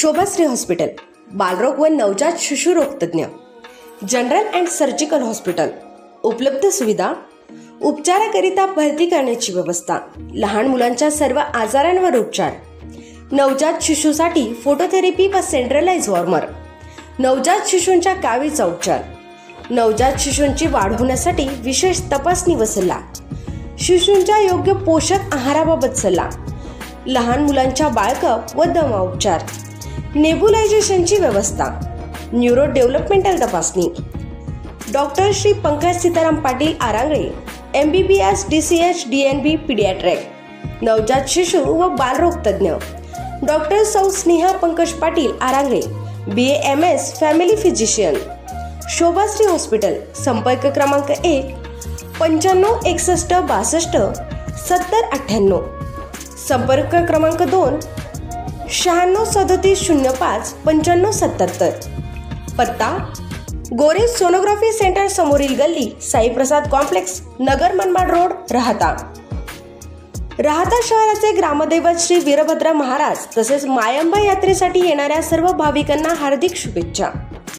शोभाश्री hospital, बालरोग व नवजात शिशुरोग तज्ञ, जनरल अँड सर्जिकल हॉस्पिटल, उपलब्ध सुविधा, उपचाराकरिता भरती करण्याची व्यवस्था, लहान मुलांच्या सर्व आजारांवर उपचार, नवजात शिशूसाठी फोटोथेरपी व सेंट्रलाइज वॉर्मर, नवजात शिशूंच्या कावीळचा उपचार, नवजात शिशूंची वाढ होण्यासाठी विशेष तपासणी व सल्ला, शिशूंच्या योग्य पोषक आहाराबाबत सल्ला, लहान मुलांच्या बाळकफ व दमा उपचार, नेबुलायझेशनची व्यवस्था, न्यूरो डेव्हलपमेंटल तपासणी, doctor Shri Pankaj Sitaram Patil Arangale, MBBS DCH DNB paediatric, नवजात शिशु व बालरोग तज्ञ, doctor Sau Sneha Pankaj Patil Arangale, BA MS family physician, Shobhashree hospital. संपर्क क्रमांक 1 95 61 62 70 98. संपर्क क्रमांक 2 96 37 05 95 77. पत्ता गोरे सोनोग्राफी सेंटर समोरील गल्ली, साईप्रसाद कॉम्प्लेक्स, नगर मनमाड रोड, राहता शहराचे ग्रामदैवत श्री वीरभद्र महाराज तसेच मायंबा यात्रेसाठी येणाऱ्या सर्व भाविकांना हार्दिक शुभेच्छा.